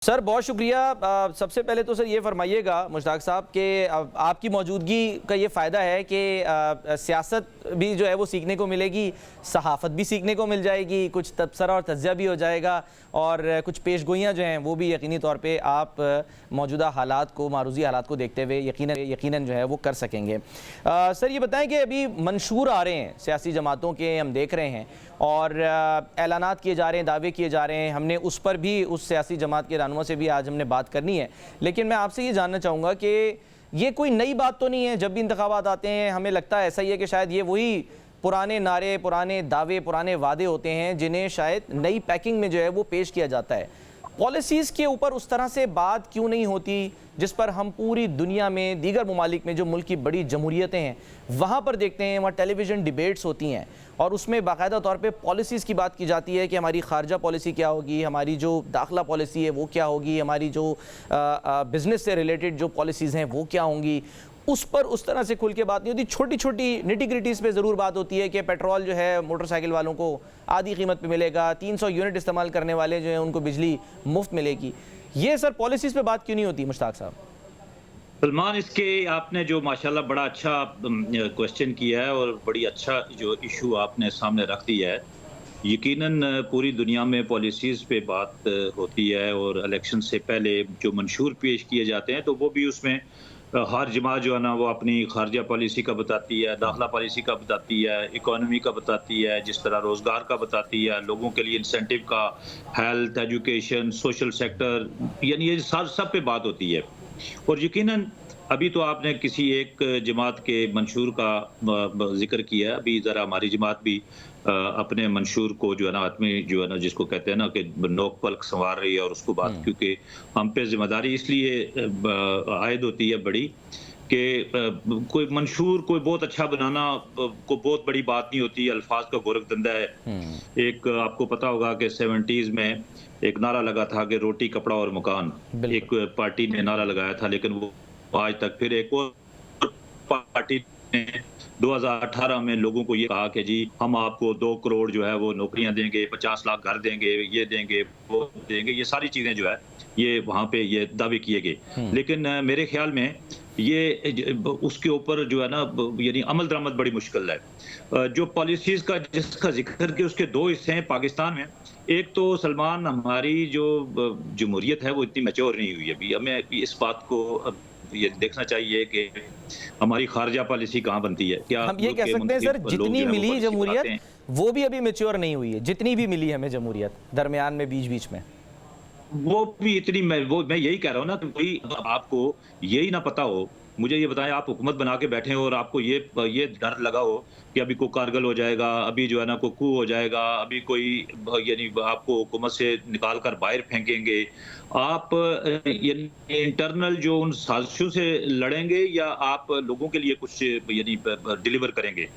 Sir बहुत शुक्रिया। सबसे पहले तो सर ये फरमाइएगा मुश्ताक साहब कि आपकी मौजूदगी का ये फ़ायदा है कि सियासत भी जो है वो सीखने को मिलेगी, सहाफ़त भी सीखने को मिल जाएगी, कुछ तबसरा और तज्ज़िया भी हो जाएगा और कुछ पेशगोइयाँ जो हैं वो भी यकीनी तौर पे आप मौजूदा हालात को, मारूज़ी हालात को देखते हुए यकीनन जो है वो कर सकेंगे। सर ये बताएं कि अभी मंशूर आ रहे हैं सियासी जमातों के, हम देख रहे हैं और ऐलानात किए जा रहे हैं, दावे किए जा रहे हैं। हमने उस पर भी, उस सियासी जमात के रहनुमा से भी आज हमने बात करनी है, लेकिन मैं आपसे ये जानना चाहूँगा कि ये कोई नई बात तो नहीं है। जब भी इंतखाबात आते हैं हमें लगता है ऐसा ही है कि शायद ये वही पुराने नारे, पुराने दावे, पुराने वादे होते हैं जिन्हें शायद नई पैकिंग में जो है वो पेश किया जाता है। पॉलिसीज़ के ऊपर उस तरह से बात क्यों नहीं होती जिस पर हम पूरी दुनिया में, दीगर ममालिक में जो मुल्क की बड़ी जमहूरियतें हैं वहाँ पर देखते हैं, वहाँ टेलीविज़न डिबेट्स होती हैं और उसमें बाकायदा तौर पे पॉलिसीज़ की बात की जाती है कि हमारी खारजा पॉलिसी क्या होगी, हमारी जो दाखिला पॉलिसी है वो क्या होगी, हमारी जो बिज़नेस से रिलेटेड जो पॉलिसीज़ हैं वो क्या होंगी। उस पर उस तरह से खुल के बात नहीं होती। छोटी छोटी निटी-ग्रिटीज़ पे ज़रूर बात होती है कि पेट्रोल जो है मोटरसाइकिल वालों को आधी कीमत पे मिलेगा, 300 यूनिट इस्तेमाल करने वाले जो हैं उनको बिजली मुफ्त मिलेगी। ये सर पॉलिसीज़ पे बात क्यों नहीं होती मुश्ताक साहब? सलमान, इसके आपने जो माशाल्लाह बड़ा अच्छा क्वेश्चन किया है और बड़ी अच्छा जो इशू आपने सामने रख दिया है। यकीनन पूरी दुनिया में पॉलिसीज़ पे बात होती है और इलेक्शन से पहले जो मंशूर पेश किए जाते हैं तो वो भी उसमें हर जमात जो है ना वो अपनी खारजा पॉलिसी का बताती है, दाखिला पॉलिसी का बताती है, इकोनॉमी का बताती है, जिस तरह रोज़गार का बताती है, लोगों के लिए इंसेंटिव का, हेल्थ, एजुकेशन, सोशल सेक्टर, यानी ये सब पे बात होती है। और यकीनन अभी तो आपने किसी एक जमात के मंशूर का जिक्र किया है। अभी ज़रा हमारी जमात भी अपने मंशूर को जो है ना आदमी जो है ना जिसको कहते हैं ना कि नोक पलक संवार रही है और उसको बात, क्योंकि हम पे जिम्मेदारी इसलिए आयद होती है बड़ी कि कोई मंशूर कोई बहुत अच्छा बनाना को बहुत बड़ी बात नहीं होती, अल्फाज का गोरखधंधा है। एक आपको पता होगा कि 70s में एक नारा लगा था कि रोटी, कपड़ा और मकान, एक पार्टी ने नारा लगाया था, लेकिन वो आज तक फिर एक और पार्टी ने 2018 में लोगों को ये कहा कि जी हम आपको 2 करोड़ जो है वो नौकरियां देंगे, 50 लाख घर देंगे, ये देंगे, वो देंगे, ये सारी चीजें जो है ये वहां पे ये दावे किए गए। लेकिन मेरे ख्याल में ये उसके ऊपर जो है ना यानी अमल दरामद बड़ी मुश्किल है। जो पॉलिसीज का जिसका जिक्र किया उसके 2 हिस्से हैं पाकिस्तान में। एक तो सलमान, हमारी जो जमहूरियत है वो इतनी मैच्योर नहीं हुई अभी। हमें इस बात को ये देखना चाहिए कि हमारी खारजा पॉलिसी कहाँ बनती है। क्या हम ये कह सकते हैं सर जितनी मिली जमहूरियत वो भी अभी मैच्योर नहीं हुई है, जितनी भी मिली हमें जमहूरियत दरमियान में, बीच बीच में वो भी इतनी, मैं यही कह रहा हूँ ना कि कोई आपको यही ना पता हो। मुझे ये बताएं, आप हुकूमत बना के बैठे हो और आपको ये डर लगा हो कि अभी कोई कारगिल हो जाएगा, अभी जो है ना कोई कू हो जाएगा, अभी कोई यानी आपको हुकूमत से निकाल कर बाहर फेंकेंगे। आप यानी इंटरनल जो उन साजिशों से लड़ेंगे या आप लोगों के लिए कुछ यानी डिलीवर करेंगे।